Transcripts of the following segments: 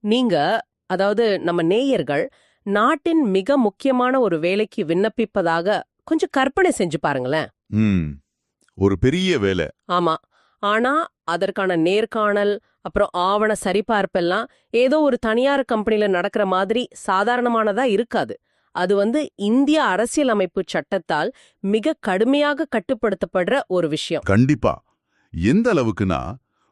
நீங்க அதாவது நம்ம நேயர்கள் நாட்டின் மிக முக்கியமான ஒரு வேலைக்கு விண்ணப்பிப்பதாக கொஞ்சம் கற்பனை செஞ்சு பாருங்களேன். ம் ஒரு பெரிய வேலை. ஆமா. ஆனா அதற்கான நேர்காணல் அப்புறம் ஆவண சரிபார்ப்பெல்லாம் ஏதோ ஒரு தனியார் கம்பெனில நடக்கிற மாதிரி சாதாரணமானதா இருக்காது. அது இந்திய அரசியலமைப்பு சட்டத்தால் மிக கடுமையாக கட்டுப்படுத்தப்படுற ஒரு விஷயம். கண்டிப்பா. எந்த அளவுக்குனா,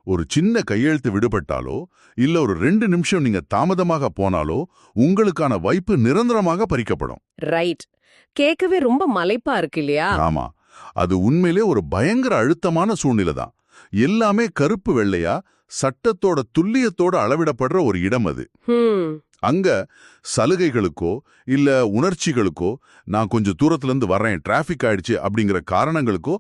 ஒரு சின்ன கையெழுத்து விடுபட்டாலோ இல்ல ஒரு 2 நிமிஷம் நீங்க தாமதமாக போனாலோ உங்களுக்கான வாய்ப்பு நிரந்தரமாக பறிக்கப்படும். ரைட். கேட்கவே ரொம்ப மலைப்பா இருக்கு இல்லையா? ஆமா, அது உண்மையிலே ஒரு பயங்கர அழுத்தமான சூழ்நிலை தான். எல்லாமே கருப்பு வெள்ளையா சட்டத்தோட துல்லியத்தோட அளவிடப்படுற ஒரு இடம் அது. அங்க சலுகைகளுக்கோ இல்ல உணர்ச்சிகளுக்கோ, நான் கொஞ்சம் தூரத்துல இருந்து வர்றேன், டிராபிக் ஆயிடுச்சு அப்படிங்கிற காரணங்களுக்கோ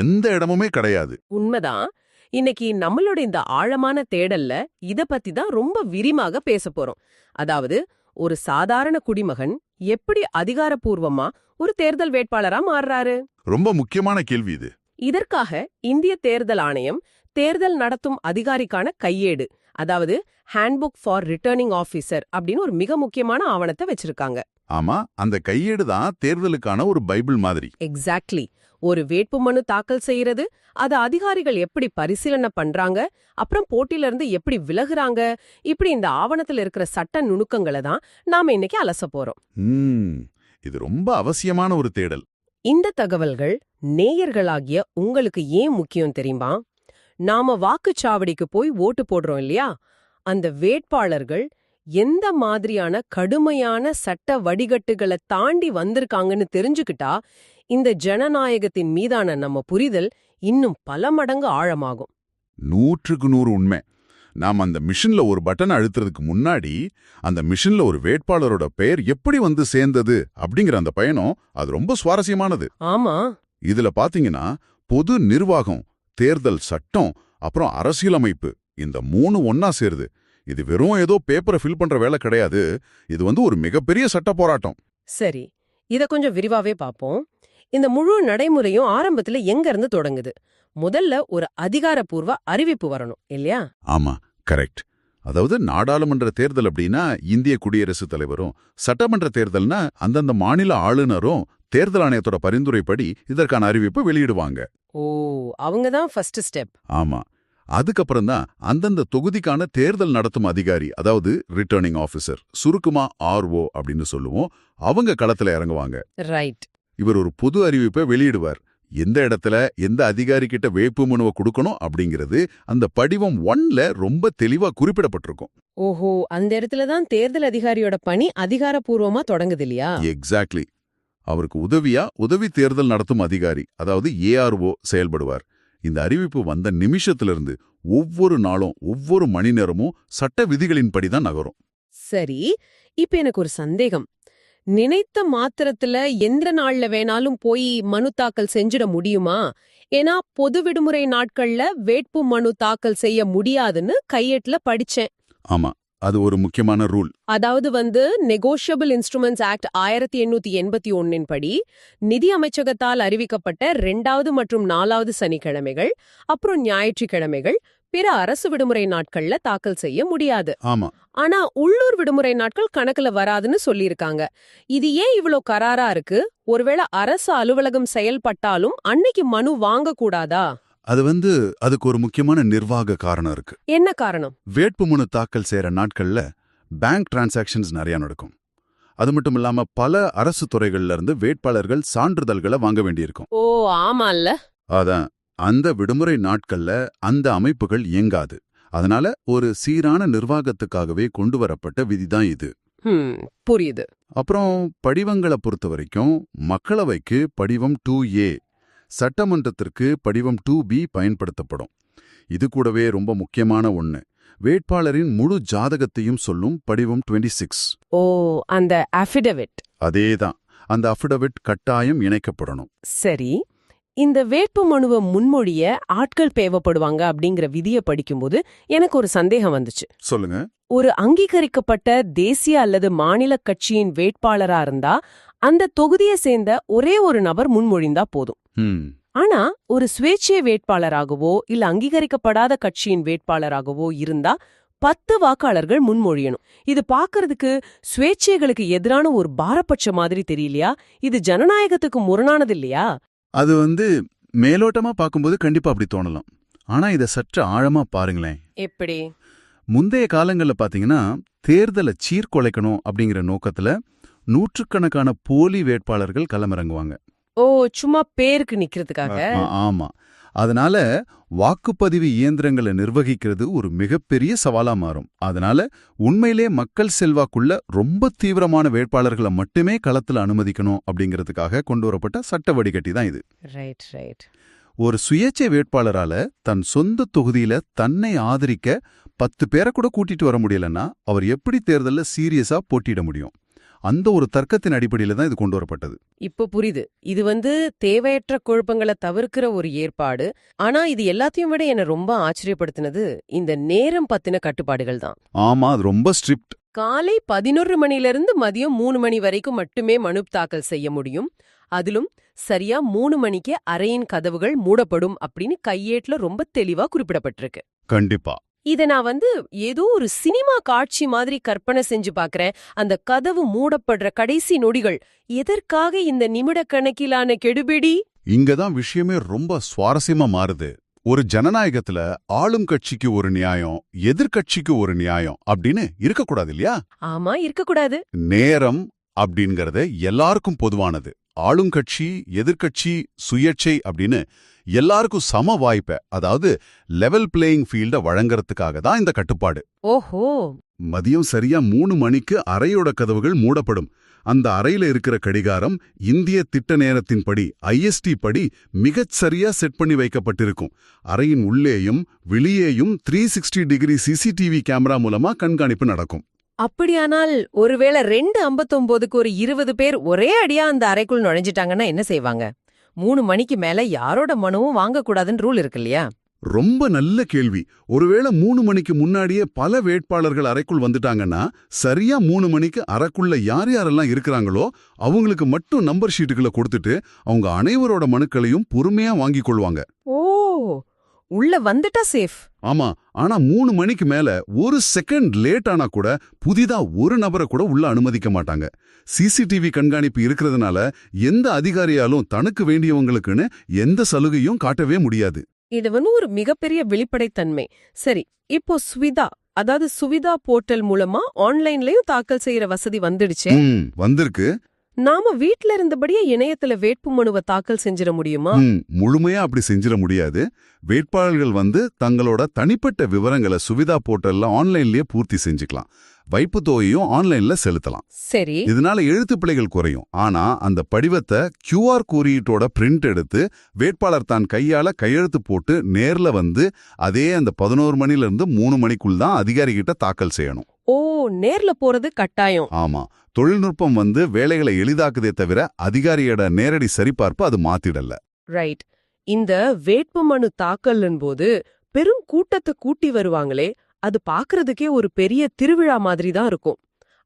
எந்த இடமுமே கிடையாது. உண்மைதான். இன்னைக்கு நம்மளோட இந்த ஆழமான தேடல்ல இத பத்தி தான் ரொம்ப விரிவாக பேச போறோம். அதாவது ஒரு சாதாரண குடிமகன் எப்படி அதிகாரப்பூர்வமா ஒரு தேர்தல் வேட்பாளரா மாறுறாரு. ரொம்ப முக்கியமான கேள்வி இது. இதற்காக இந்திய தேர்தல் ஆணையம் தேர்தல் நடத்தும் அதிகாரிக்கான கையேடு, அதாவது ஹேண்ட்புக் ஃபார் ரிட்டர்னிங் ஆபீசர் அப்படின்னு ஒரு மிக முக்கியமான ஆவணத்தை வச்சிருக்காங்க. ஆமா, அந்த கையேடு தான் தேர்தலுக்கான ஒரு பைபிள் மாதிரி. எக்ஸாக்ட்லி. ஒரு வேட்புமனு தாக்கல் செய்யறது, அது அதிகாரிகள் எப்படி பரிசீலனை பண்றாங்க, அப்புறம் போட்டியில இருந்து எப்படி விலகுறாங்க, இப்படி இந்த ஆவணத்துல இருக்கிற சட்ட நுணுக்கங்களை தான் நாம இன்னைக்கு அலச போறோம். இது ரொம்ப அவசியமான ஒரு தேடல். இந்த தகவல்கள் நேயர்களாகிய உங்களுக்கு ஏன் முக்கியம் தெரியுமா? நாம வாக்குச்சாவடிக்கு போய் ஓட்டு போடுறோம் இல்லையா? அந்த வேட்பாளர்கள் எந்த மாதிரியான கடுமையான சட்ட வடிகட்டுகளை தாண்டி வந்திருக்காங்கன்னு தெரிஞ்சுக்கிட்டா இந்த ஜனநாயகத்தின் மீதான நம்ம புரிதல் இன்னும் பல மடங்கு ஆழமாகும். 100க்கு 100 உண்மை. நாம் அந்த மிஷின்ல ஒரு பட்டன் அழுத்துறதுக்கு முன்னாடி அந்த மிஷின்ல ஒரு வேட்பாளரோட பெயர் எப்படி சேர்ந்தது அப்படிங்கிற அந்த பயணம் அது ரொம்ப சுவாரஸ்யமானது. ஆமா. இதுல பாத்தீங்கன்னா பொது நிர்வாகம், தேர்தல் சட்டம், அப்புறம் அரசியலமைப்பு, இந்த 3 ஒன்னா சேருது. இது வெறும் ஏதோ பேப்பரை ஃபில் பண்ற வேலை கிடையாது. இது ஒரு மிகப்பெரிய சட்ட போராட்டம். சரி, இத கொஞ்சம் விரிவாவே பாப்போம். இந்த முழு நடைமுறையும் ஆரம்பத்துல எங்க இருந்து தொடங்குது? முதல்ல ஒரு அதிகாரப்பூர்வ அறிவிப்பு வரணும் இல்லையா? ஆமா, கரெக்ட். அதாவது நாடாளுமன்ற தேர்தல் அப்படின்னா இந்திய குடியரசுத் தலைவரும், சட்டமன்ற தேர்தல்னா அந்தந்த மாநில ஆளுநரும் தேர்தல் ஆணையத்தோட பரிந்துரைப்படி இதற்கான அறிவிப்பு வெளியிடுவாங்க. ஓ, அவங்க தான் ஃபர்ஸ்ட் ஸ்டெப். ஆமா. அதுக்கப்புறம் தான் அந்தந்த தொகுதிக்கான தேர்தல் நடத்தும் அதிகாரி, அதாவது ரிட்டர்னிங் ஆபீசர், சுருக்குமா RO அப்படின்னு சொல்லுவோம், அவங்க களத்துல இறங்குவாங்க. ரைட். இவர் ஒரு பொது அறிவிப்பை வெளியிடுவார். எந்த இடத்துல எந்த அதிகாரி கிட்ட வேட்புமனுவை கொடுக்கணும் அப்படிங்கிறது அந்த படிவம் 1ல ரொம்ப தெளிவா குறிப்பிடப்பட்டிருக்கும். ஓஹோ, அந்த இடத்துல தான் தேர்தல் அதிகாரியோட பணி அதிகாரப்பூர்வமா தொடங்குது இல்லையா? எக்ஸாக்ட்லி. அவருக்கு உதவியா உதவி தேர்தல் நடத்தும் அதிகாரி, அதாவது ARO செயல்படுவார். இந்த அறிவிப்பு வந்த நிமிஷத்திலிருந்து ஒவ்வொரு நாளும் ஒவ்வொரு மணி நேரமும் சட்ட விதிகளின்படி தான் நகரும். சரி, இப்ப எனக்கு ஒரு சந்தேகம். நினைத்த மாத்திரத்துல எந்த நாள்ல வேணாலும் போய் மனு தாக்கல் செஞ்சிட முடியுமா? ஏன்னா பொது விடுமுறை நாட்கள்ல வேட்பு மனு தாக்கல் செய்ய முடியாதுன்னு கையேட்டுல படிச்சேன். ஆமா, அது ஒரு முக்கியமான ரூல். அதாவது நெகோஷியபிள் இன்ஸ்ட்ருமெண்ட்ஸ் ஆக்ட் 1881 படி நிதி அமைச்சகத்தால் அறிவிக்கப்பட்ட 2வது மற்றும் 4வது சனிக்கிழமைகள், அப்புறம் ஞாயிற்றுக்கிழமைகள், பிற அரசு விடுமுறை நாட்கள்ல தாக்கல் செய்ய முடியாது. ஆமா. ஆனா உள்ளூர் விடுமுறை நாட்கள் கணக்குல வராதுன்னு சொல்லியிருக்காங்க. இது ஏன் இவ்ளோ கராரா இருக்கு? ஒருவேளை அரசு அலுவலகம் செயல்பட்டாலும் அன்னைக்கு மனு வாங்க கூடாதா? அது அதுக்கு ஒரு முக்கியமான நிர்வாக காரணம் இருக்கு. என்ன காரணம்? வேட்புமனு தாக்கல் செய்யற நாட்கள்ல பேங்க் டிரான்சாக்ஷன்ஸ் நிறைய நடக்கும். அது மட்டும் இல்லாம பல அரசு துறைகள்ல இருந்து வேட்பாளர்கள் சான்றிதழ்களை வாங்க வேண்டியிருக்கும். ஓ, ஆமால்ல. அதான், அந்த விடுமுறை நாட்கள்ல அந்த அமைப்புகள் இயங்காது. அதனால ஒரு சீரான நிர்வாகத்துக்காகவே கொண்டு வரப்பட்ட விதிதான் இது. புரியுது. அப்புறம் படிவங்களை பொறுத்த வரைக்கும் மக்களவைக்கு படிவம் 2A, சட்டமன்றத்திற்கு படிவம் 2B பயன்படுத்தப்படும். இது கூடவே ரொம்ப முக்கியமான ஒண்ணு, வேட்பாளரின் முழு ஜாதகத்தையும் சொல்லும் படிவம் 26. ஓ, அந்த அஃபிடவிட். அதேதான், அந்த அஃபிடவிட் கட்டாயம் இணைக்கப்படணும். சரி, இந்த வேட்பு மனுவை முன்மொழிய ஆட்கள் தேவைப்படுவாங்க அப்படிங்கிற விதியை படிக்கும்போது எனக்கு ஒரு சந்தேகம் வந்துச்சு. சொல்லுங்க. ஒரு அங்கீகரிக்கப்பட்ட தேசிய அல்லது மாநில கட்சியின் வேட்பாளரா இருந்தா அந்த தொகுதியை சேர்ந்த ஒரே ஒரு நபர் முன்மொழிந்தா போதும். ஆனா ஒரு சுயேட்சை வேட்பாளராகவோ இல்ல அங்கீகரிக்கப்படாத கட்சியின் வேட்பாளராகவோ இருந்தா 10 வாக்காளர்கள் முன்மொழியணும். இது பாக்குறதுக்கு சுயேட்சைகளுக்கு எதிரான ஒரு பாரபட்ச மாதிரி தெரியலையா? இது ஜனநாயகத்துக்கு முரணானது இல்லையா? அது மேலோட்டமா பார்க்கும்போது கண்டிப்பா அப்படி தோணலாம். ஆனா இத சற்று ஆழமா பாருங்களேன். எப்படி? முந்தைய காலங்கள்ல பாத்தீங்கன்னா தேர்தலை சீர்குலைக்கணும் அப்படிங்கிற நோக்கத்துல நூற்றுக்கணக்கான போலி வேட்பாளர்கள் களமிறங்குவாங்க. ஓ, சும்மா பேருக்கு நிக்கிறதுக்காக? ஆமா. அதனால வாக்குப்பதிவு இயந்திரங்களை நிர்வகிக்கிறது ஒரு மிகப்பெரிய சவாலா மாறும். அதனால உண்மையிலே மக்கள் செல்வாக்குள்ள ரொம்ப தீவிரமான வேட்பாளர்களை மட்டுமே களத்துல அனுமதிக்கணும் அப்படிங்கிறதுக்காக கொண்டு வரப்பட்ட சட்ட வடிகட்டி தான் இது. Right right. ஒரு சுயேட்சை வேட்பாளரால தன் சொந்த தொகுதியில தன்னை ஆதரிக்க 10 பேரை கூட கூட்டிட்டு வர முடியலன்னா அவர் எப்படி தேர்தல்ல சீரியஸா போட்டியிட முடியும்? அந்த ஒரு தர்க்கத்தின் அடிப்படையில தான் இது கொண்டு வரப்பட்டது. இப்போ புரியுது. இது தேவையற்ற குழப்பங்களை தவிர்க்கிற ஒரு ஏற்பாடு. ஆனா இது எல்லாத்தையும் விட என்ன ரொம்ப ஆச்சரியப்படுத்தினது இந்த நேரம் பத்தின கட்டுப்பாடுகள் தான். ஆமா, அது ரொம்ப ஸ்ட்ரிக்ட். காலை 11 மணிலிருந்து மதியம் 3 மணி வரைக்கும் மட்டுமே மனு தாக்கல் செய்ய முடியும். அதிலும் சரியா 3 மணிக்கு அறையின் கதவுகள் மூடப்படும் அப்படின்னு கையேட்டுல ரொம்ப தெளிவா குறிப்பிடப்பட்டிருக்கு. கண்டிப்பா. இத நான் ஏதோ ஒரு சினிமா காட்சி மாதிரி கற்பனை செஞ்சு பாக்குறேன். அந்த கதவு மூடப்படுற கடைசி நொடிகள், எதற்காக இந்த நிமிட கணக்கிலான கெடுபிடி? இங்கதான் விஷயமே ரொம்ப சுவாரஸ்யமா மாறுது. ஒரு ஜனநாயகத்துல ஆளும் கட்சிக்கு ஒரு நியாயம், எதிர்கட்சிக்கு ஒரு நியாயம் அப்படின்னு இருக்கக்கூடாது இல்லையா? ஆமா, இருக்கக்கூடாது. நேரம் அப்படிங்கறது எல்லாருக்கும் பொதுவானது. ஆளுங்கட்சி, எதிர்கட்சி, சுயேட்சை அப்படின்னு எல்லாருக்கும் சம வாய்ப்பை, அதாவது லெவல் பிளேயிங் ஃபீல்ட வழங்கறதுக்காக தான் இந்த கட்டுப்பாடு. ஓஹோ. மதியம் சரியா 3 மணிக்கு அறையோட கதவுகள் மூடப்படும். அந்த அறையில இருக்கிற கடிகாரம் இந்திய திட்ட நேரத்தின்படி IST படி மிகச் சரியா செட் பண்ணி வைக்கப்பட்டிருக்கும். அறையின் உள்ளேயும் வெளியேயும் 360 டிகிரி CCTV கேமரா மூலமா கண்காணிப்பு நடக்கும். அப்படியானால் ஒருவேளை 2:59க்கு ஒரு 20 பேர் ஒரே அடியா அந்த அறைக்குள் நுழைஞ்சிட்டாங்கன்னா என்ன செய்வாங்க? 3 மணிக்கு மேல யாரோட மனுவும் வாங்கக்கூடாதுன்னு ரூல் இருக்கு இல்லையா? ரொம்ப நல்ல கேள்வி. ஒருவேளை 3 மணிக்கு முன்னாடியே பல வேட்பாளர்கள் அறைக்குள் வந்துட்டாங்கன்னா, சரியா 3 மணிக்கு அறைக்குள்ள யார் யாரெல்லாம் இருக்கிறாங்களோ அவங்களுக்கு மட்டும் நம்பர் ஷீட்டுகளை கொடுத்துட்டு அவங்க அனைவரோட மனுக்களையும் பொறுமையா வாங்கிக் கொள்வாங்க. ஓ, உள்ள வந்துட்டா சேஃப். ஆமா, ஆனா 3 மணிக்கு மேல ஒரு செகண்ட் லேட் ஆனா கூட புதிதா ஒரு நபரை கூட உள்ள அனுமதிக்க மாட்டாங்க. CCTV கண்காணிப்பு இருக்கிறதுனால எந்த அதிகாரியாலும் தனக்கு வேண்டியவங்களுக்குன்னு எந்த சலுகையும் காட்டவே முடியாது. இது ஒரு மிகப்பெரிய வெளிப்படைத்தன்மை. சரி, இப்போ சுவிதா போர்ட்டல் மூலமா ஆன்லைன்லயும் தாக்கல் செய்யற வசதி வந்துடுச்சே. வந்திருக்கு. நாம வீட்ல இருந்தபடியே இணையத்துல வேட்புமனுவை தாக்கல் செஞ்சிட முடியுமா? முழுமையா அப்படி செஞ்சிட முடியாது. வேட்பாளர்கள் தங்களோட தனிப்பட்ட விவரங்களை சுவிதா போர்ட்டல்ல ஆன்லைன்லயே பூர்த்தி செஞ்சுக்கலாம். வைப்பு தொகையும் ஆன்லைன்ல செலுத்தலாம். சரி. இதனால எழுத்து பிழைகள் குறையும். ஆனா அந்த படிவத்தை QR குறியீட்டோட பிரிண்ட் எடுத்து வேட்பாளர் தான் கையால கையெழுத்து போட்டு நேர்ல அதே அந்த 11 மணில இருந்து 3 மணிக்குள் தான் அதிகாரி கிட்ட தாக்கல் செய்யணும். ஓ, நேர்ல போறது கட்டாயம். ஆமா, தொழில்நுட்பம் வேலைகளை எளிதாக்குதே தவிர அதிகாரியோட நேரடி சரிபார்ப்பு அது மாத்திடல. ரைட். இந்த வேட்புமனு தாக்கலின் போது பெரும் கூட்டத்தை கூட்டி வருவாங்களே, அது பாக்குறதுக்கே ஒரு பெரிய திருவிழா மாதிரி தான் இருக்கும்.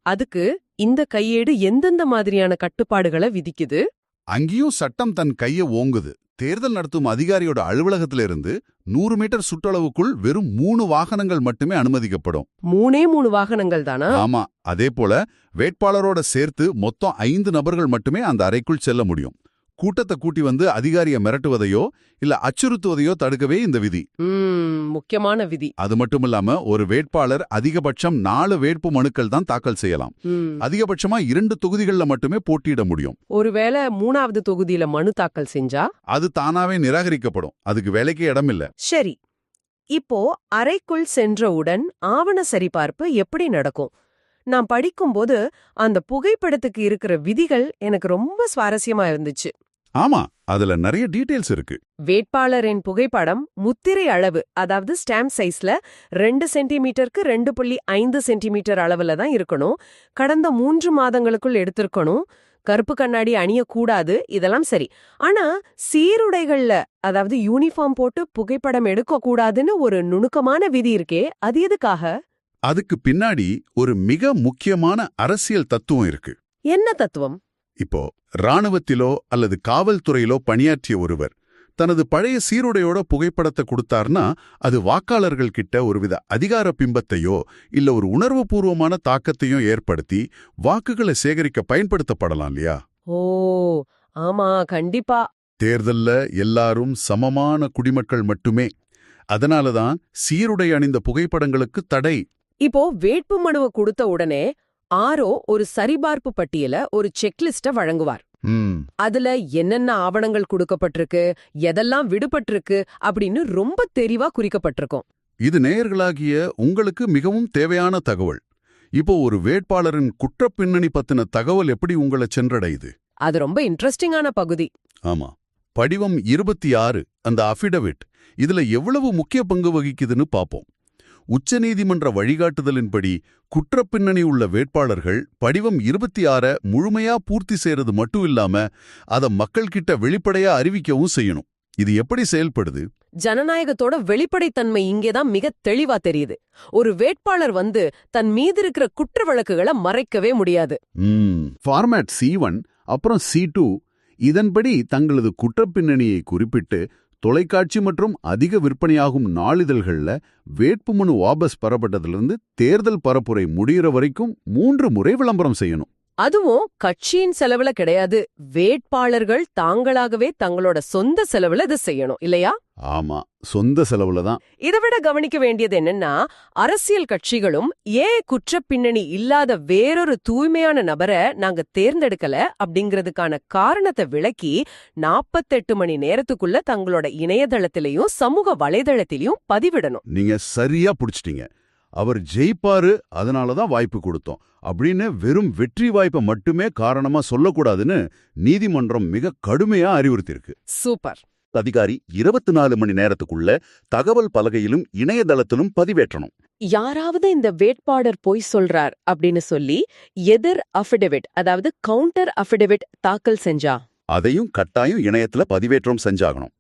அதுக்கு இந்த கையேடு எந்தெந்த மாதிரியான கட்டுப்பாடுகளை விதிக்குது? அங்கேயும் சட்டம் தன் கைய ஓங்குது. தேர்தல் நடத்தும் அதிகாரியோட அலுவலகத்திலிருந்து 100 மீட்டர் சுற்றளவுக்குள் வெறும் 3 வாகனங்கள் மட்டுமே அனுமதிக்கப்படும். 3 வாகனங்கள் தானா? ஆமா. அதே போல வேட்பாளரோட சேர்த்து மொத்தம் 5 நபர்கள் மட்டுமே அந்த அறைக்குள் செல்ல முடியும். கூட்டத்தை கூட்டி அதிகாரியை மிரட்டுவதையோ இல்ல அச்சுறுத்துவதையோ தடுக்கவே இந்த விதி. முக்கியமான விதி. அது மட்டுமில்லாம ஒரு வேட்பாளர் அதிகபட்சம் 4 வேட்பு மனுக்கள் தான் தாக்கல் செய்யலாம். அதிகபட்சமா 2 தொகுதிகள்ல மட்டுமே போட்டியிட முடியும். ஒருவேளை 3வது தொகுதியில மனு தாக்கல் செஞ்சா அது தானாவே நிராகரிக்கப்படும். அதுக்கு வேலைக்கே இடம் இல்ல. சரி, இப்போ அறைக்குள் சென்றவுடன் ஆவண சரிபார்ப்பு எப்படி நடக்கும்? நான் படிக்கும்போது அந்த புகைப்படத்துக்கு இருக்கிற விதிகள் எனக்கு ரொம்ப சுவாரஸ்யமா இருந்துச்சு. ஆமா, அதுல நிறைய டீடைல்ஸ் இருக்கு. வேட்பாளரின் புகைப்படம் முத்திரை அளவு, அதாவது ஸ்டாம்ப் சைஸ்ல 2 சென்டிமீட்டருக்கு 2.5 சென்டிமீட்டர் அளவுல தான் இருக்கணும். கடந்த 3 மாதங்களுக்குள் எடுத்திருக்கணும். கருப்பு கண்ணாடி அணியக்கூடாது. இதெல்லாம் சரி. ஆனா சீருடைகள்ல, அதாவது யூனிஃபார்ம் போட்டு புகைப்படம் எடுக்க கூடாதுன்னு ஒரு நுணுக்கமான விதி இருக்கே, அது எதுக்காக? அதுக்கு பின்னாடி ஒரு மிக முக்கியமான அரசியல் தத்துவம் இருக்கு. என்ன தத்துவம்? இப்போ ராணுவத்திலோ அல்லது காவல்துறையிலோ பணியாற்றிய ஒருவர் தனது பழைய சீருடையோட புகைப்படத்தை கொடுத்தார்னா அது வாக்காளர்கள் கிட்ட ஒருவித அதிகார பிம்பத்தையோ இல்ல ஒரு உணர்வுபூர்வமான தாக்கத்தையோ ஏற்படுத்தி வாக்குகளை சேகரிக்க பயன்படுத்தப்படலாம் இல்லையா? ஓ ஆமா, கண்டிப்பா. தேர்தல்ல எல்லாரும் சமமான குடிமக்கள் மட்டுமே. அதனாலதான் சீருடை அணிந்த புகைப்படங்களுக்கு தடை. இப்போ வேட்பு மனுவை கொடுத்த உடனே ஆரோ ஒரு சரிபார்ப்பு பட்டியல, ஒரு செக்லிஸ்ட வழங்குவார். அதுல என்னென்ன ஆவணங்கள் கொடுக்கப்பட்டிருக்கு, எதெல்லாம் விடுபட்டிருக்கு அப்படின்னு ரொம்ப தெளிவா குறிக்கப்பட்டிருக்கும். இது நேயர்களாகிய உங்களுக்கு மிகவும் தேவையான தகவல். இப்போ ஒரு வேட்பாளரின் குற்றப் பின்னணி பத்தின தகவல் எப்படி உங்களை சென்றடையுது? அது ரொம்ப இன்ட்ரெஸ்டிங்கான பகுதி. ஆமா, படிவம் 26 அந்த அஃபிடவிட் இதுல எவ்வளவு முக்கிய பங்கு வகிக்குதுன்னு பாப்போம். உச்சநீதிமன்ற வழிகாட்டுதலின்படி குற்றப்பின்னணி உள்ள வேட்பாளர்கள் படிவம் 26 முழுமையா பூர்த்தி செய்யறது மட்டும் இல்லாம அத மக்கள்கிட்ட வெளிப்படையா அறிவிக்கவும் செய்யணும். இது எப்படி செயல்படுது? ஜனநாயகத்தோட வெளிப்படைத்தன்மை இங்கேதான் மிக தெளிவா தெரியுது. ஒரு வேட்பாளர் தன் மீது இருக்கிற குற்ற வழக்குகளை மறைக்கவே முடியாது. ஃபார்மேட் C1 அப்புறம் C2 இதன்படி தங்களது குற்றப்பின்னணியை குறிப்பிட்டு தொலைக்காட்சி மற்றும் அதிக விற்பனையாகும் நாளிதழ்கள்ல வேட்புமனு வாபஸ் பெறப்பட்டதிலிருந்து தேர்தல் பரப்புரை முடிகிற வரைக்கும் 3 முறை விளம்பரம் செய்யணும். அதுவும் கட்சியின் செலவுல கிடையாது, வேட்பாளர்கள் தாங்களாகவே தங்களோட சொந்த செலவுல இதை செய்யணும் இல்லையா? ஆமா, சொந்த செலவுல தான். இதை விட கவனிக்க வேண்டியது என்னன்னா, அரசியல் கட்சிகளும் ஏன் குற்ற பின்னணி இல்லாத வேறொரு தூய்மையான நபரை நாங்க தேர்ந்தெடுக்கல அப்படிங்கிறதுக்கான காரணத்தை விளக்கி 48 மணி நேரத்துக்குள்ள தங்களோட இணையதளத்திலையும் சமூக வலைதளத்திலையும் பதிவிடணும். நீங்க சரியா புடிச்சிட்டீங்க. அவர் ஜெயிப்பாரு, அதனாலதான் வாய்ப்பு கொடுத்தோம் அப்படின்னு வெறும் வெற்றி வாய்ப்பை மட்டுமே காரணமா சொல்லக்கூடாதுன்னு நீதிமன்றம் மிக கடுமையா அறிவுறுத்தியிருக்கு. சூப்பர். அதிகாரி 24 மணி நேரத்துக்குள்ள தகவல் பலகையிலும் இணையதளத்திலும் பதிவேற்றணும். யாராவது இந்த வேட்பாளர் பொய் சொல்றார் அப்படின்னு சொல்லி எதிர் அஃபிடவிட், அதாவது கவுண்டர் அஃபிடவிட் தாக்கல் செஞ்சா அதையும் கட்டாயம் இணையத்துல பதிவேற்றம் செஞ்சாகணும்.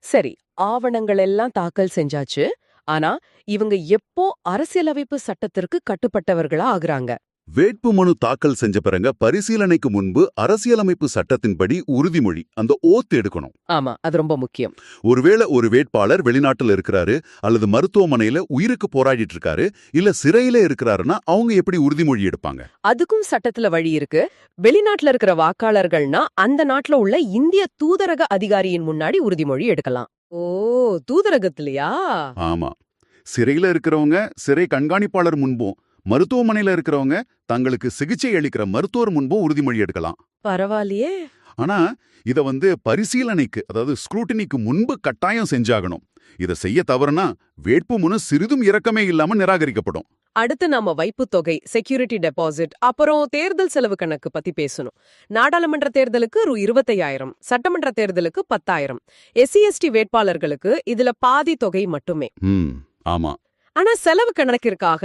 சரி, ஆவணங்கள் எல்லாம் தாக்கல் செஞ்சாச்சு. ஆனா இவங்க எப்போ அரசியலமைப்பு சட்டத்திற்கு கட்டுப்பட்டவர்களா ஆகுறாங்க? வேட்புமனு தாக்கல் செஞ்ச பிறங்க பரிசீலனைக்கு முன்பு அரசியலமைப்பு சட்டத்தின்படி உறுதிமொழி, அந்த ஓத்து எடுக்கணும். ஆமா, அது ரொம்ப முக்கியம். ஒருவேளை ஒரு வேட்பாளர் வெளிநாட்டுல இருக்கிறாரு அல்லது மருத்துவமனையில உயிருக்கு போராடிட்டு இருக்காரு இல்ல சிறையில இருக்கிறாருன்னா அவங்க எப்படி உறுதிமொழி எடுப்பாங்க? அதுக்கும் சட்டத்துல வழி இருக்கு. வெளிநாட்டுல இருக்கிற வாக்காளர்கள்னா அந்த நாட்டுல உள்ள இந்திய தூதரக அதிகாரியின் முன்னாடி உறுதிமொழி எடுக்கலாம். ஓ, தூதரகத்திலயா? ஆமா, சிறையில இருக்கிறவங்க சிறை கண்காணிப்பாளர் முன்பும், மருத்துவமனையில இருக்கிறவங்க தங்களுக்கு சிகிச்சை அளிக்கிற மருத்துவர் முன்பும் உறுதிமொழி எடுக்கலாம். பரவாயில்லையே. ஆனா இத பரிசீலனைக்கு, அதாவது ஸ்க்ரூட்டினிக்கு முன்பு கட்டாயம் செஞ்சாகணும். இத செய்ய தவறுனா வேட்புமனு சிறிதும் இரக்கமே இல்லாம நிராகரிக்கப்படும். அடுத்து நாம வைப்பு தொகை, செக்யூரிட்டி டெபாசிட், அப்புறம் தேர்தல் செலவு கணக்கு பத்தி பேசணும். நாடாளுமன்ற தேர்தலுக்கு 25,000, சட்டமன்ற தேர்தலுக்கு 10,000. SC/ST வேட்பாளர்களுக்கு இதுல பாதி தொகை மட்டுமே. ஆமா. ஆனா செலவு கணக்கிற்காக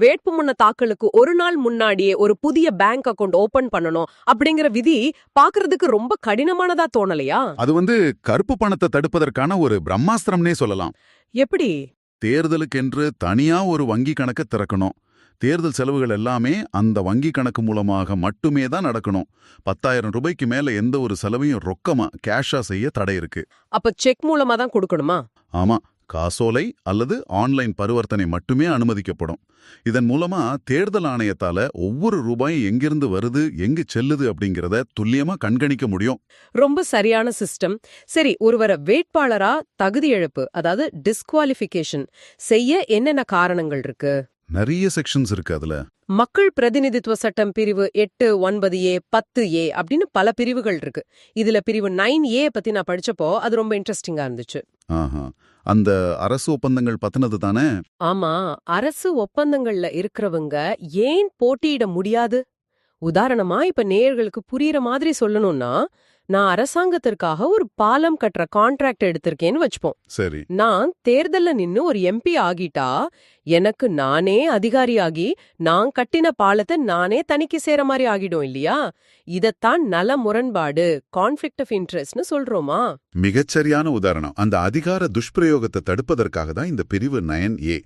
வேட்புமனு தாக்கலுக்கு ஒரு நாள் முன்னாடியே ஒரு புதிய பேங்க் அக்கவுண்ட் ஓபன் பண்ணணும் அப்படிங்கிற விதி பாக்குறதுக்கு ரொம்ப கடினமானதா தோணலையா? அது கருப்பு பணத்தை தடுப்பதற்கான ஒரு பிரம்மாஸ்திரம்னே சொல்லலாம். எப்படி? தேர்தலுக்கென்று தனியா ஒரு வங்கி கணக்கு திறக்கணும். தேர்தல் செலவுகள் எல்லாமே அந்த வங்கி கணக்கு மூலமாக மட்டுமே தான் நடக்கணும். 10,000 ரூபாய்க்கு மேல எந்த ஒரு செலவையும் ரொக்கமா கேஷா செய்ய தடை இருக்கு. அப்ப செக் மூலமா தான் கொடுக்கணுமா? ஆமா, காசோலை அல்லது ஆன்லைன் பரிவர்த்தனை மட்டுமே அனுமதிக்கப்படும். இதன் மூலமா தேர்தல் ஆணையத்தால ஒவ்வொரு ரூபாயும் எங்கிருந்து வருது, எங்கு செல்லுது அப்படிங்கறத துல்லியமா கண்காணிக்க முடியும். ரொம்ப சரியான சிஸ்டம். சரி, ஒருவரை வேட்பாளரா தகுதி இழப்பு, அதாவது டிஸ்குவாலிஃபிகேஷன் செய்ய என்னென்ன காரணங்கள் இருக்கு? நிறைய செக்ஷன்ஸ் இருக்கு. அதுல மக்கள் பிரதிநிதித்துவ சட்டம் பிரிவு 8, 9A, 10A அப்படின்னு பல பிரிவுகள் இருக்கு. இதுல பிரிவு 9A பத்தி நான் படிச்சப்போ அது ரொம்ப இன்ட்ரெஸ்டிங்கா இருந்துச்சு. அந்த அரசு ஒப்பந்தங்கள் பத்தினது தானே? ஆமா, அரசு ஒப்பந்தங்கள்ல இருக்கிறவங்க ஏன் போட்டியிட முடியாது? உதாரணமா இப்ப நேயர்களுக்கு புரியுற மாதிரி சொல்லணும்னா, நான் அரசாங்கத்திற்காக ஒரு பாலம் கட்டுற கான்ட்ராக்ட் எடுத்திருக்கேன்னு வச்சுப்போம். சரி, நான் தேர்தல்ல நின்னு ஒரு MP ஆகிட்டா எனக்கு நானே அதிகாரியாகி நான் கட்டின பாலத்தை நானே தணிக்கை செய்யற மாதிரி ஆகிடும் இல்லையா? இதத்தான் நல முரண்பாடு, கான்ஃபிளிக்ட் ஆஃப் இன்ட்ரெஸ்ட்னு சொல்றோமா? மிகச்சரியான உதாரணம். அந்த அதிகார துஷ்பிரயோகத்தை தடுப்பதற்காக தான் இந்த பிரிவு 9A.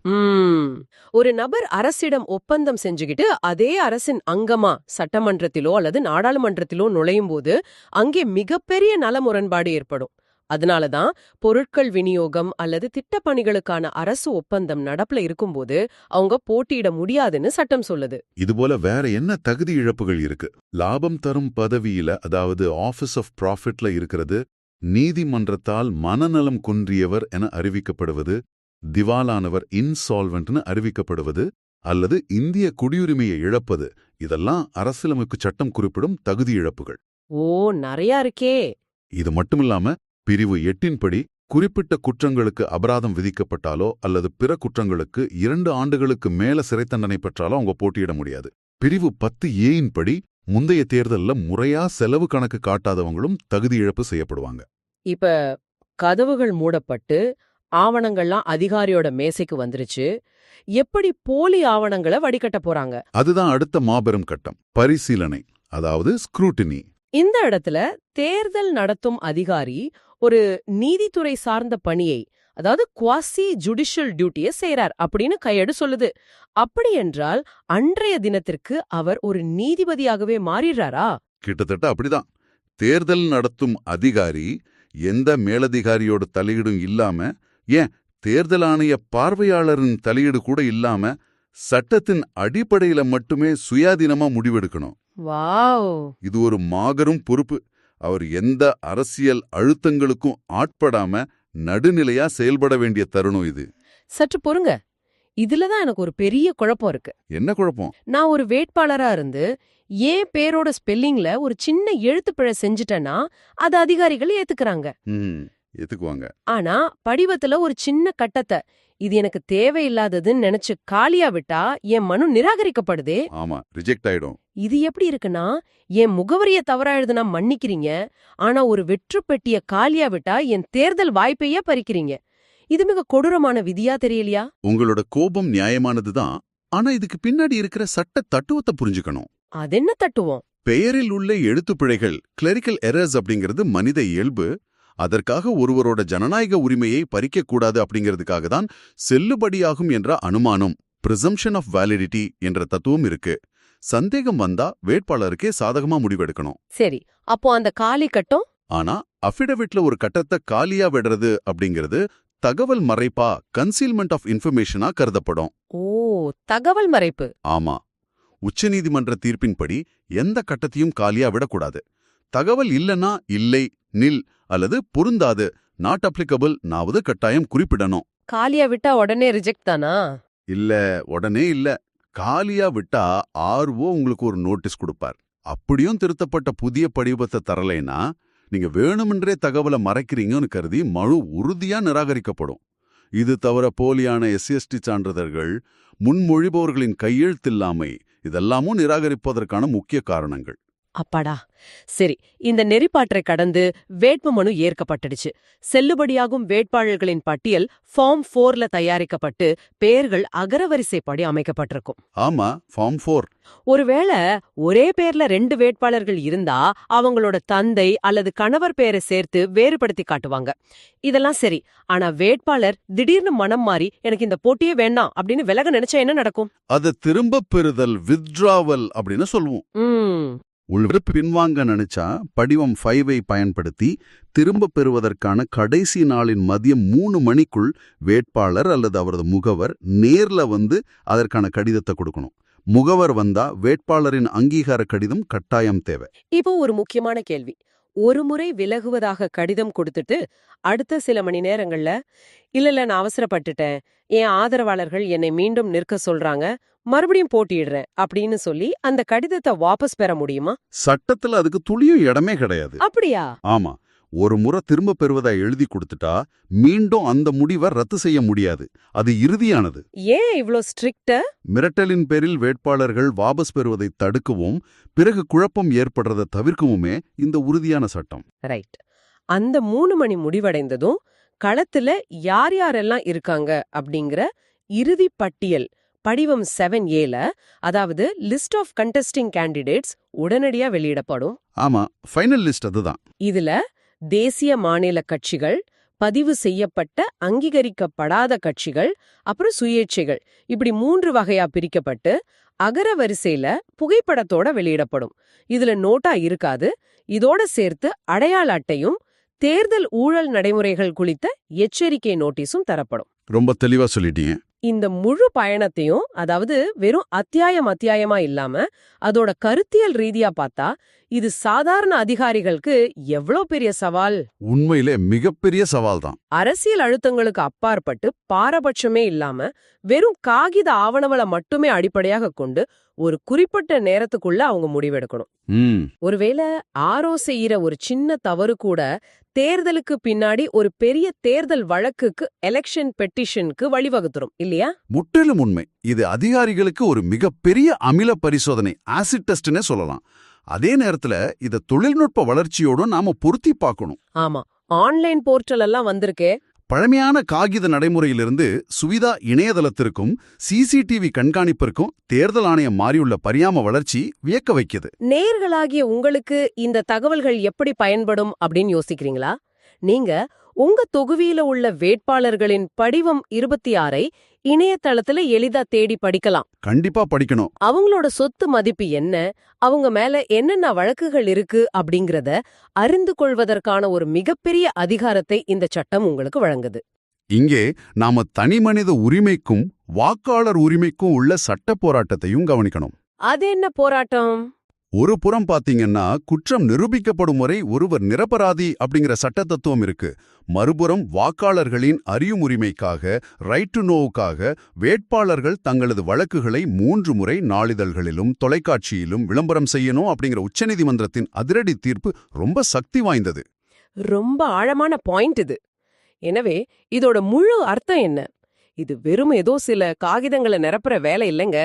ஒரு நபர் அரசிடம் ஒப்பந்தம் செஞ்சுக்கிட்டு அதே அரசின் அங்கமா சட்டமன்றத்திலோ அல்லது நாடாளுமன்றத்திலோ நுழையும் போது அங்கே மிகப்பெரிய நல முரண்பாடு ஏற்படும். அதனாலதான் பொருட்கள் விநியோகம் அல்லது திட்டப்பணிகளுக்கான அரசு ஒப்பந்தம் நடப்புல இருக்கும்போது அவங்க போட்டியிட முடியாதுன்னு சட்டம் சொல்லுது. இதுபோல வேற என்ன தகுதி இழப்புகள் இருக்கு? லாபம் தரும் பதவியில, அதாவது ஆபீஸ் ஆஃப் ப்ராஃபிட்ல இருக்கிறது, நீதிமன்றத்தால் மனநலம் குன்றியவர் என அறிவிக்கப்படுவது, திவாலானவர் இன்சால்வென்ட்னு அறிவிக்கப்படுவது, அல்லது இந்திய குடியுரிமையை இழப்பது, இதெல்லாம் அரசியலமைப்பு சட்டம் குறிப்பிடும் தகுதி இழப்புகள். ஓ, நிறைய இருக்கே. இது மட்டுமில்லாம பிரிவு 8 படி குறிப்பிட்ட குற்றங்களுக்கு அபராதம் விதிக்கப்பட்டாலோ அல்லது பிற குற்றங்களுக்கு 2 ஆண்டுகளுக்கு மேல சிறை தண்டனை பெற்றாலோ அவங்க போட்டியிட முடியாது. பிரிவு 10A படி முந்தைய தேர்தல்ல முறையா செலவு கணக்கு காட்டாதவங்களும் தகுதி இழப்பு செய்யப்படுவாங்க. இப்ப கதவுகள் மூடப்பட்டு ஆவணங்கள்லாம் அதிகாரியோட மேசைக்கு வந்துருச்சு. எப்படி போலி ஆவணங்களை வடிகட்ட போறாங்க? அதுதான் அடுத்த மாபெரும் கட்டம், பரிசீலனை, அதாவது ஸ்க்ரூட்டினி. இந்த இடத்துல தேர்தல் நடத்தும் அதிகாரி ஒரு நீதித்துறை சார்ந்த பணியை, அதாவது குவாசி ஜுடிஷியல் டியூட்டியை செய்றார் அப்படின்னு கையெடு சொல்லுது. அப்படி என்றால் அன்றைய தினத்திற்கு அவர் ஒரு நீதிபதியாகவே மாறிடுறாரா? கிட்டத்தட்ட அப்படிதான். தேர்தல் நடத்தும் அதிகாரி எந்த மேலதிகாரியோட தலையீடும் இல்லாம, ஏன் தேர்தல் ஆணைய பார்வையாளரின் தலையீடு கூட இல்லாம சட்டத்தின் அடிப்படையில மட்டுமே சுயாதீனமா முடிவெடுக்கணும். வாவ், இது ஒரு மாபெரும் பொறுப்பு. அவர் எந்த அரசியல் அழுத்தங்களுக்கும் ஆட்படாம நடுநிலையா செயல்பட வேண்டிய தருணம் இது. சற்று பொறுங்க, இதுலதான் எனக்கு ஒரு பெரிய குழப்பம் இருக்கு. என்ன குழப்பம்? நான் ஒரு வேட்பாளரா இருந்து ஏன் பேரோட ஸ்பெல்லிங்ல ஒரு சின்ன எழுத்துப்பிழை செஞ்சுட்டேன்னா அது அதிகாரிகள் ஏத்துக்கறாங்க. ஏத்துக்குவாங்க. ஆனா படிவத்துல ஒரு சின்ன கட்டத்தை இது எனக்கு தேவையில்லாததுன்னு நினைச்சு காலியா விட்டா என் மனு நிராகரிக்கப்படுதே. ஆமா, ரிஜெக்ட் ஆயிடும். இது எப்படி இருக்குன்னா, என் முகவரிய தவறா எழுதுனா மன்னிக்கிறீங்க, ஆனா ஒரு வெற்று பெட்டிய காலியா விட்டா என் தேர்தல் வாய்ப்பையே பறிக்கிறீங்க. இது மிக கொடூரமான விதியா தெரியலையா? உங்களோட கோபம் நியாயமானதுதான். ஆனா இதுக்கு பின்னாடி இருக்கிற சட்ட தத்துவத்தை புரிஞ்சுக்கணும். அதென்ன தட்டுவோம்? பெயரில் உள்ள எழுத்துப்பிழைகள், கிளரிக்கல் எரர்ஸ் அப்படிங்கிறது மனித இயல்பு. அதற்காக ஒருவரோட ஜனநாயக உரிமையை பறிக்கக்கூடாது அப்படிங்கிறதுக்காக தான் செல்லுபடியாகும் என்ற அனுமானம், பிரிசம்ப்ஷன் ஆஃப் வேலிடிட்டி என்ற தத்துவம் இருக்கு. சந்தேகம் வந்தா வேட்பாளருக்கே சாதகமா முடிவெடுக்கணும். சரி, அப்போ அந்த காலி கட்டம்? ஆனா அஃபிடவிட்ல ஒரு கட்டத்தை காலியா விடுறது அப்படிங்கிறது தகவல் மறைப்பா, கன்சீல்மெண்ட் ஆஃப் இன்ஃபர்மேஷனா கருதப்படும். ஓ, தகவல் மறைப்பு. ஆமா, உச்சநீதிமன்ற தீர்ப்பின்படி எந்த கட்டத்தையும் காலியா விடக்கூடாது. தகவல் இல்லனா இல்லை, நில் அல்லது பொருந்தாது, நாட் அப்ளிகபிள் நாவது கட்டாயம் குறிப்பிடணும். காலியா விட்டா உடனே ரிஜெக்ட் தானா? இல்ல, உடனே இல்ல. காலியா விட்டா ஆர்ஓ உங்களுக்கு ஒரு நோட்டீஸ் கொடுப்பார். அப்படியும் திருத்தப்பட்ட புதிய படிவத்தை தரலைன்னா நீங்க வேணுமென்றே தகவலை மறைக்கிறீங்கன்னு கருதி மனு உறுதியா நிராகரிக்கப்படும். இது தவிர போலியான எஸ்சிஎஸ்டி சான்றிதழ்கள், முன்மொழிபவர்களின் கையெழுத்தில்லாமை, இதெல்லாமும் நிராகரிப்பதற்கான முக்கிய காரணங்கள். அப்பாடா, சரி. இந்த நெறிப்பாற்றை கடந்து வேட்புமனு ஏற்கப்பட்டுடுச்சு. செல்லுபடியாகும் வேட்பாளர்களின் பட்டியல் ஃபார்ம் 4ல தயாரிக்கப்பட்டு பெயர்கள் அகரவரிசைப்படி அமைக்கப்பட்டிருக்கும். ஆமா, ஃபார்ம் 4. ஒருவேளை ஒரே பேர்ல 2 வேட்பாளர்கள் இருந்தா அவங்களோட தந்தை அல்லது கணவர் பெயரை சேர்த்து வேறுபடுத்தி காட்டுவாங்க. இதெல்லாம் சரி. ஆனா வேட்பாளர் திடீர்னு மனம் மாறி எனக்கு இந்த போட்டியே வேண்டாம் அப்படின்னு விலக நினைச்சா என்ன நடக்கும்? அதை திரும்ப பெறுதல், வித்ட்ராவல் அப்படின்னு சொல்லுவோம். உள்விருப்பு பின்வாங்க நினைச்சா படிவம் 5ஐ பயன்படுத்தி திரும்ப பெறுவதற்கான கடைசி நாளின் மதியம் 3 மணிக்குள் வேட்பாளர் அல்லது அவரது முகவர் நேர்ல வந்து அதற்கான கடிதத்தை கொடுக்கணும். முகவர் வந்தா வேட்பாளரின் அங்கீகார கடிதம் கட்டாயம் தேவை. இப்போ ஒரு முக்கியமான கேள்வி. ஒரு முறை விலகுவதாக கடிதம் கொடுத்துட்டு அடுத்த சில மணி நேரங்கள்ல இல்ல நான் அவசரப்பட்டுட்டேன், என் ஆதரவாளர்கள் என்னை மீண்டும் நிற்க சொல்றாங்க, மறுபடியும் போட்டியிடுறேன் அப்படின்னு சொல்லி அந்த கடிதத்தை வாபஸ் பெற முடியுமா? சட்டத்துல அதுக்கு துளியும் இடமே கிடையாது. அப்படியா? ஆமா, ஒரு முறை திரும்ப பெறுவதா எழுதி கொடுத்துட்டா மீண்டும் அந்த முடிவை ரத்து செய்ய முடியாது. அது இறுதியானது. ஏன் இவ்ளோ ஸ்ட்ரிக்ட்? மிரட்டலின் பேரில் வேட்பாளர்கள் வாபஸ் பெறுவதை தடுக்கவும் பிறகு குழப்பம் ஏற்படுறதை தவிர்க்கவுமே இந்த உறுதியான சட்டம். ரைட். அந்த 3 மணி முடிவடைந்ததும் களத்துல யார் யாரெல்லாம் இருக்காங்க அப்படிங்கிற இறுதி பட்டியல் படிவம் 7Aல, அதாவது லிஸ்ட் ஆஃப் கண்டெஸ்டிங் கேண்டிடேட்ஸ், உடனடியா வெளியிடப்படும். ஆமா, ஃபைனல் லிஸ்ட் அதுதான். இதுல தேசிய மாநில கட்சிகள், பதிவு செய்யப்பட்ட அங்கீகரிக்கப்படாத கட்சிகள், அப்புறம் சுயேட்சைகள், இப்படி 3 வகையா பிரிக்கப்பட்டு அகரவரிசையில புகைப்படத்தோட வெளியிடப்படும். இதுல நோட்டா இருக்காது. இதோட சேர்த்து அடையாள அட்டையும் தேர்தல் ஊழல் நடைமுறைகள் குறித்த எச்சரிக்கை நோட்டீஸும் தரப்படும். ரொம்ப தெளிவா சொல்லிட்டீங்க. இந்த முழு பயணத்தையும், அதாவது வெறும் அத்தியாயமா இல்லாம அதோட கருத்தியல் ரீதியா பார்த்தா இது சாதாரண அதிகாரிகளுக்கு எவ்வளோ பெரிய சவால். உண்மையிலே மிகப்பெரிய சவால் தான். அரசியல் அழுத்தங்களுக்கு அப்பாற்பட்டு பாரபட்சமே இல்லாம வெறும் காகித ஆவணங்களை மட்டுமே அடிப்படையாக கொண்டு ஒரு குறிப்பிட்ட நேரத்துக்குள்ள அவங்க முடிவெடுக்கணும். ஒருவேளை ஆரோ செய்யற ஒரு சின்ன தவறு கூட தேர்தலுக்கு பின்னாடி ஒரு பெரிய தேர்தல் வழக்குக்கு, எலெக்ஷன் பெட்டிஷனுக்கு வழிவகுத்துரும் இல்லையா? முற்றிலும் உண்மை. இது அதிகாரிகளுக்கு ஒரு மிகப்பெரிய அமில பரிசோதனை, ஆசிட் டெஸ்ட்னே சொல்லலாம். அதே நேரத்துல இத தொழில்நுட்ப வளர்ச்சியோட நாம பொருத்தி பார்க்கணும். ஆமா, ஆன்லைன் போர்ட்டல் எல்லாம் வந்திருக்கே. பழமையான காகித நடைமுறையிலிருந்து சுவிதா இணையதளத்திற்கும் சிசிடிவி கண்காணிப்பிற்கும் தேர்தல் ஆணையம் மாறியுள்ள பரியாம வளர்ச்சி வியக்க வைக்குது. நேயர்களாகிய உங்களுக்கு இந்த தகவல்கள் எப்படி பயன்படும் அப்படின்னு யோசிக்கிறீங்களா? நீங்க உங்க தொகுதியில உள்ள வேட்பாளர்களின் படிவம் 26 இணையதளத்துல எளிதா தேடி படிக்கலாம். கண்டிப்பா படிக்கணும். அவங்களோட சொத்து மதிப்பு என்ன, அவங்க மேல என்னென்ன வழக்குகள் இருக்கு அப்படிங்கறத அறிந்து கொள்வதற்கான ஒரு மிகப்பெரிய அதிகாரத்தை இந்த சட்டம் உங்களுக்கு வழங்குது. இங்கே நாம தனிமனித உரிமைக்கும் வாக்காளர் உரிமைக்கும் உள்ள சட்ட போராட்டத்தையும் கவனிக்கணும். அது என்ன போராட்டம்? ஒரு புறம் பாத்தீங்கன்னா குற்றம் நிரூபிக்கப்படும் வரை ஒருவர் நிரபராதி அப்படிங்கிற சட்ட தத்துவம் இருக்கு. மறுபுறம் வாக்காளர்களின் அறியும் உரிமைக்காக, ரைட் டு நோவுக்காக வேட்பாளர்கள் தங்களது வழக்குகளை 3 முறை நாளிதழ்களிலும் தொலைக்காட்சியிலும் விளம்பரம் செய்யணும் அப்படிங்கிற உச்சநீதிமன்றத்தின் அதிரடி தீர்ப்பு ரொம்ப சக்தி வாய்ந்தது. ரொம்ப ஆழமான பாயிண்ட் இது. எனவே இதோட முழு அர்த்தம் என்ன? இது வெறும் ஏதோ சில காகிதங்களை நிரப்புற வேலை இல்லைங்க.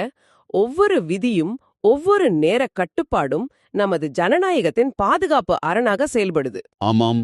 ஒவ்வொரு விதியும், ஒவ்வொரு நேர கட்டுப்பாடும் நமது ஜனநாயகத்தின் பாதுகாப்பு அரணாக செயல்படுது. ஆமாம்.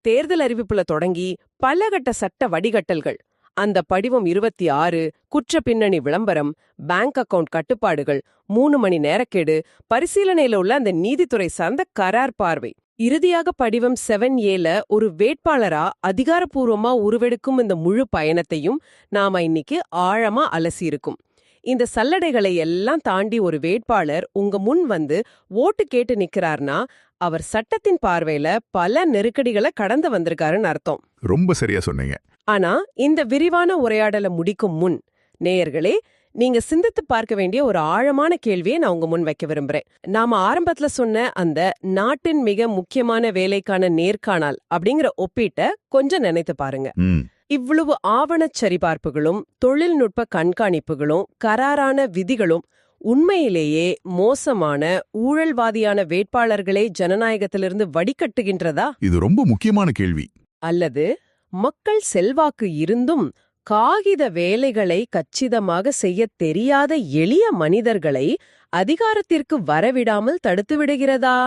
தேர்தல் அறிவிப்புல தொடங்கி பலகட்ட சட்ட வடிகட்டல்கள், அந்த படிவம் 26, குற்ற பின்னணி விளம்பரம், பேங்க் அக்கவுண்ட் கட்டுப்பாடுகள், 3 மணி நேரக்கேடு, பரிசீலனையில உள்ள அந்த நீதித்துறை சார்ந்த கரார் பார்வை, இறுதியாக படிவம் 7Aல ஒரு வேட்பாளரா அதிகாரப்பூர்வமா உருவெடுக்கும் இந்த முழு பயணத்தையும் நாம இன்னைக்கு ஆழமா அலசியிருக்கும். இந்த சல்லடைகளை எல்லாம் தாண்டி ஒரு வேட்பாளர் உங்க முன் வந்து ஓட்டு கேட்டு நிக்கிறார்னா அவர் சட்டத்தின் பார்வையில பல நெருக்கடிகளை கடந்து வந்திருக்காருன்னு அர்த்தம். ரொம்ப சரியா சொன்னீங்க. ஆனா இந்த விரிவான உரையாடலை முடிக்கும் முன் நேயர்களே, நீங்க சிந்தித்து பார்க்க வேண்டிய ஒரு ஆழமான கேள்வியை நான் உங்க முன் வைக்க விரும்புறேன். நாம ஆரம்பத்துல சொன்ன அந்த நாட்டின் மிக முக்கியமான வேலைக்கான நேர்காணல் அப்படிங்கிற ஒப்பீட்டை கொஞ்சம் நினைத்து பாருங்க. இவ்வளவு ஆவணச் சரிபார்ப்புகளும் தொழில்நுட்ப கண்காணிப்புகளும் கராரான விதிகளும் உண்மையிலேயே மோசமான ஊழல்வாதியான வேட்பாளர்களை ஜனநாயகத்திலிருந்து வடிகட்டுகின்றதா? இது ரொம்ப முக்கியமான கேள்வி. அல்லது மக்கள் செல்வாக்கு இருந்தும் காகித வேலைகளை கச்சிதமாக செய்யத் தெரியாத எளிய மனிதர்களை அதிகாரத்திற்கு வரவிடாமல் தடுத்து விடுகிறதா?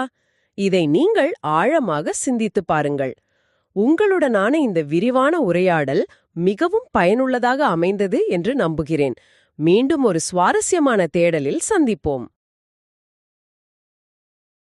இதை நீங்கள் ஆழமாக சிந்தித்து பாருங்கள். உங்களுடனான இந்த விரிவான உரையாடல் மிகவும் பயனுள்ளதாக அமைந்தது என்று நம்புகிறேன். மீண்டும் ஒரு சுவாரஸ்யமான தேடலில் சந்திப்போம்.